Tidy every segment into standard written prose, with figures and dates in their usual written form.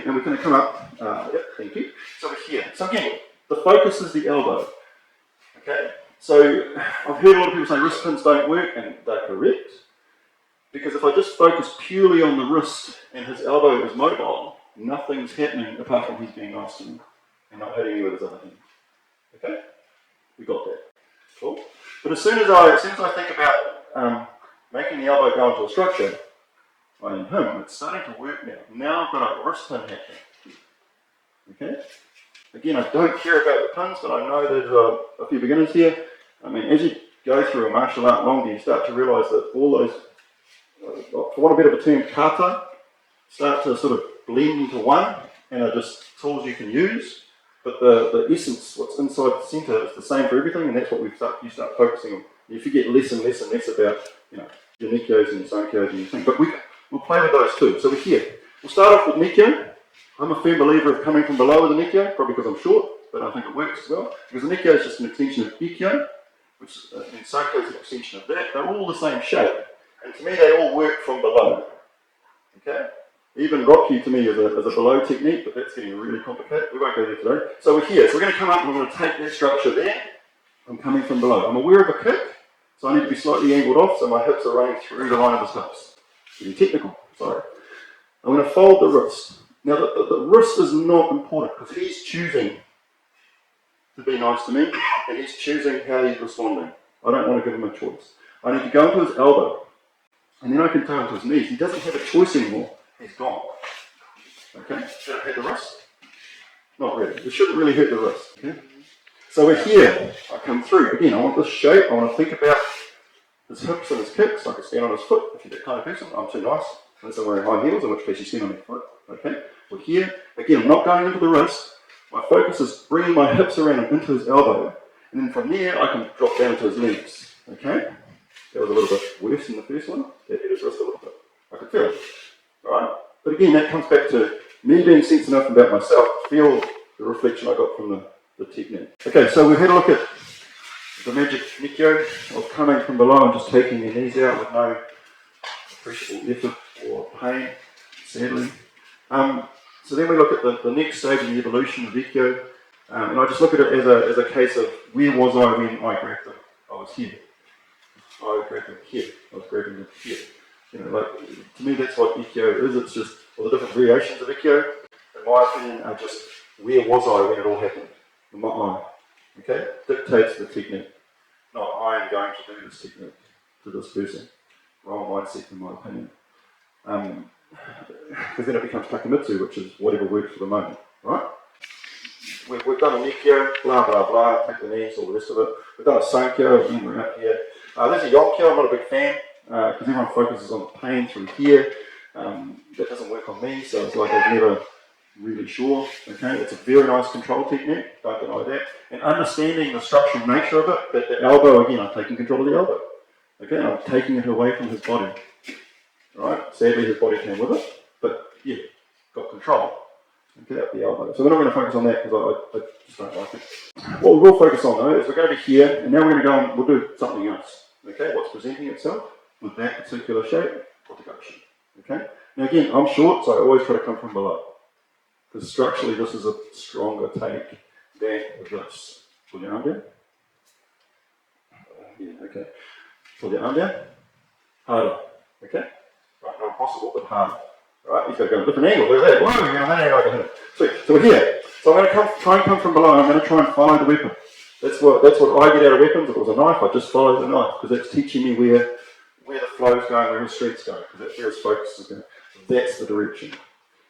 and we're going to come up, yep, thank you. So we're here. So again, the focus is the elbow. Okay? So I've heard a lot of people say wrist pins don't work, and they're correct. Because if I just focus purely on the wrist and his elbow is mobile, nothing's happening apart from he's being nice to me and not hitting me with his other hand. Okay? We got that. Cool. But as soon as I think about making the elbow go into a structure, I am him. It's starting to work now. Now I've got a wrist pin happening. Okay? Again, I don't care about the pins, but I know there's a few beginners here. I mean, as you go through a martial art longer, you start to realise that all those, for want of a bit of a term, kata, start to sort of blend into one, and are just tools you can use. But the essence, what's inside the centre, is the same for everything, and that's what you start focusing on. You forget less and less and less about, your nikkyos and your sankyos and your thing. But we'll play with those too. So we're here. We'll start off with nikkyo. I'm a firm believer of coming from below with a nikkyo, probably because I'm short, but I think it works as well. Because the nikkyo is just an extension of ikkyo, which in sanko is an extension of that. They're all the same shape, and to me they all work from below. Okay? Even Rocky to me is a below technique, but that's getting really complicated. We won't go there today. So we're here. So we're going to come up and we're going to take that structure there. I'm coming from below. I'm aware of a kick, so I need to be slightly angled off so my hips are running through the line of his hips. Getting technical, sorry. I'm going to fold the wrist. Now the wrist is not important because he's choosing to be nice to me and he's choosing how he's responding. I don't want to give him a choice. I need to go into his elbow and then I can toe into his knees. He doesn't have a choice anymore. He's gone. Okay? Should it hurt the wrist? Not really. It shouldn't really hurt the wrist. Okay? So we're here. I come through. Again, I want this shape. I want to think about his hips and his kicks. I can stand on his foot if you're that kind of person. I'm too nice. Unless I'm wearing high heels, in which case you stand on your foot. Okay? We're here. Again, I'm not going into the wrist. My focus is bringing my hips around and into his elbow. And then from there, I can drop down to his knees. Okay? That was a little bit worse than the first one. That hit his wrist a little bit. I could feel it. Alright? But again, that comes back to me being sensitive enough about myself to feel the reflection I got from the technique. Okay, so we've had a look at the magic nikkyo of coming from below and just taking your knees out with no appreciable effort or pain, sadly. So then we look at the next stage in the evolution of Ikkyo, and I just look at it as a case of where was I when I grabbed it? I was here. I grabbed it here. I was grabbing it here. To me that's what Ikkyo is. It's just the different variations of Ikkyo, in my opinion, are just where was I when it all happened? Not I. Okay? Dictates the technique. Not I am going to do this technique to this person. Wrong mindset in my opinion. Because then it becomes Takemitsu, which is whatever works for the moment. Right? We've done a Nikkyo, blah blah blah, take the knees, all the rest of it. We've done a Sankyo, again we're up here. There's a Yonkyo, I'm not a big fan, because everyone focuses on the pain through here. That doesn't work on me, so it's like I was never really sure. Okay, it's a very nice control technique, don't deny that. And understanding the structural nature of it, that the elbow, again, I'm taking control of the elbow. Okay, I'm taking it away from his body. Right? Sadly, his body came with it, but yeah, got control. Okay, up the elbow. So we're not going to focus on that because I just don't like it. What we will focus on though is we're going to be here, and now we're going to go and we'll do something else. Okay, what's presenting itself with that particular shape, kotegaeshi. Okay. Now again, I'm short, so I always try to come from below. Because structurally this is a stronger take than this. Pull your arm down. Yeah, okay. Pull your arm down. Harder. Okay? Right, not impossible, but harder. Right, you've got to go a different angle. Look at that. Whoa, that angle I can hit it. Sweet. So we're here. So I'm going to try and come from below, and I'm going to try and follow the weapon. That's what I get out of weapons. If it was a knife, I just follow the knife, because that's teaching me where the flow's going, where his strength's going, because that's where his focus is going. That's the direction.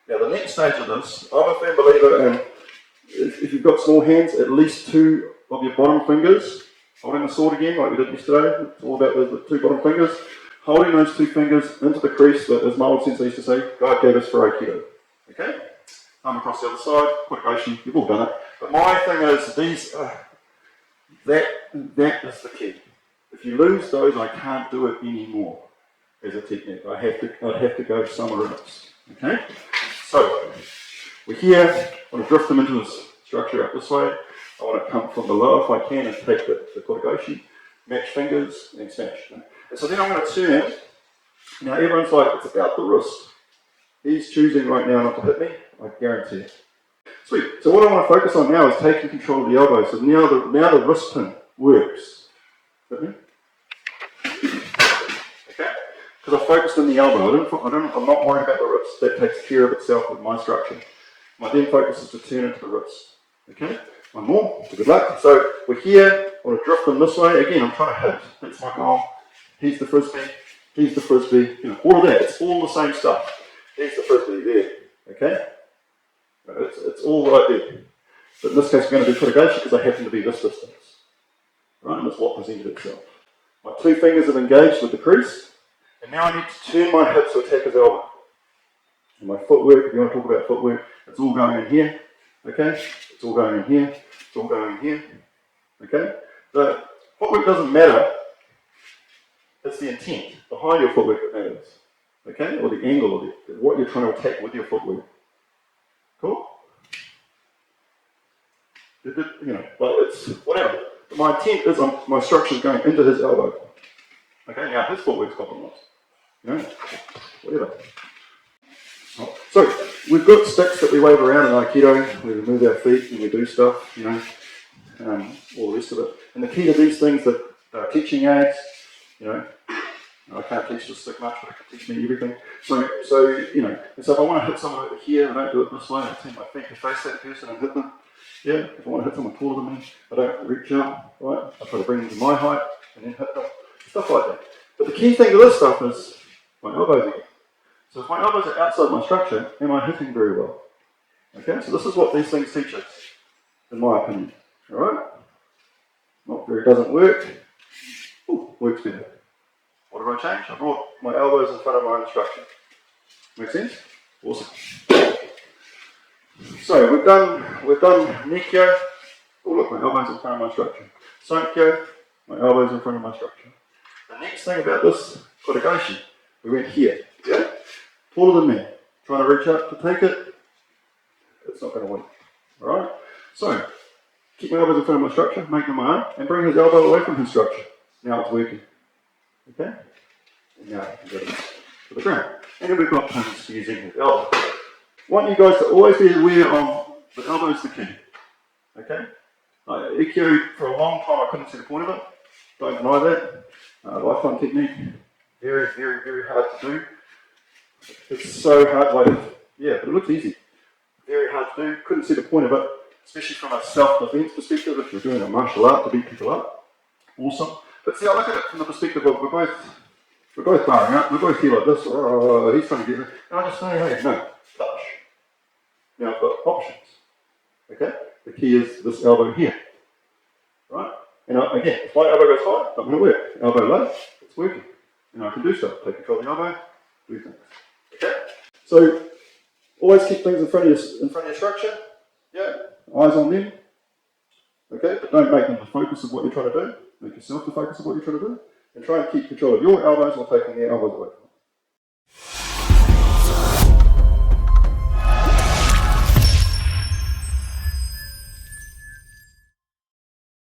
Now the next stage of this, I'm a firm believer in, if you've got small hands, at least 2 of your bottom fingers, holding the sword again, like we did yesterday, it's all about the 2 bottom fingers, holding those 2 fingers into the crease that, as my old sensei used to say, God gave us for Aikido. Okay? Arm across the other side, kotegaeshi, you've all done it. But my thing is, that is the key. If you lose those, I can't do it anymore as a technique. I'd have to go somewhere else. Okay? So, we're here. I want to drift them into this structure up this way. I want to come from below if I can and take the kotegaeshi, match fingers, and smash. And so then I'm going to turn. Now everyone's like, it's about the wrist. He's choosing right now not to hit me. I guarantee it. Sweet. So what I want to focus on now is taking control of the elbow. So now the wrist pin works. Okay? Because I focused on the elbow. I'm not worried about the wrist. That takes care of itself with my structure. My then focus is to turn into the wrist. Okay? One more. Good luck. So we're here. I want to drift them this way. Again, I'm trying to hit. That's my goal. Here's the frisbee. Here's the frisbee. You know, all of that. It's all the same stuff. Here's the frisbee there. Okay? It's all right there. But in this case, we're going to do litigation because I happen to be this distance. Right? And that's what presented itself. My two fingers have engaged with the crease. And now I need to turn my hips to attack his elbow. And my footwork, if you want to talk about footwork, it's all going in here. Okay? It's all going in here. It's all going in here. Okay? The footwork doesn't matter. It's the intent behind your footwork that matters. Okay? Or the angle, or what you're trying to attack with your footwork. Cool? You know, like it's whatever. But my intent is my structure is going into his elbow. Okay? Now his footwork's compromised. You know? Whatever. So, we've got sticks that we wave around in Aikido, we move our feet and we do stuff, you know, all the rest of it. And the key to these things that are teaching aids, you know, I can't teach the stick much, but it can teach me everything. So you know, and so if I want to hit someone over here, I don't do it this way, I turn my feet to face that person and hit them. Yeah, if I want to hit someone taller than me, I don't reach out, right? I try to bring them to my height and then hit them, stuff like that. But the key thing to this stuff is my elbows again. So if my elbows are outside my structure, am I hitting very well? Okay, so this is what these things teach us, in my opinion. Alright? Not very, doesn't work. Ooh, works better. What did I change? I brought my elbows in front of my own structure. Make sense? Awesome. So we've done Nikyo. Oh look, my elbows in front of my structure. Sankyo, my elbows in front of my structure. The next thing about this litigation, we went here. Yeah? Taller than me, trying to reach up to take it, it's not going to win. Alright? So, keep my elbows in front of my structure, make them my own, and bring his elbow away from his structure. Now it's working. Okay? And now I can go to the ground. And then we've got pins using his elbow. I want you guys to always be aware of the elbow is the key. Okay? Aikido, for a long time I couldn't see the point of it. Don't deny that. Lifetime technique. Very, very, very hard to do. It's so hard, like, yeah, but it looks easy. Very hard to do. Couldn't see the point of it, especially from a self-defense perspective. If you're doing a martial art to beat people up, awesome. But see, I look at it from the perspective of we're both barring up. We're both here like this. Oh, he's trying to get me. And I just say, hey, no, touch. Now I've got options. Okay. The key is this elbow here, right? And again, if my elbow goes high, it's not going to work. Elbow low, it's working. And I can do stuff. Take control of the elbow. Do things. Okay? So always keep things in front of your structure. Yeah. Eyes on them. Okay? But don't make them the focus of what you're trying to do. Make yourself the focus of what you're trying to do. And try and keep control of your elbows while taking their elbows away from them.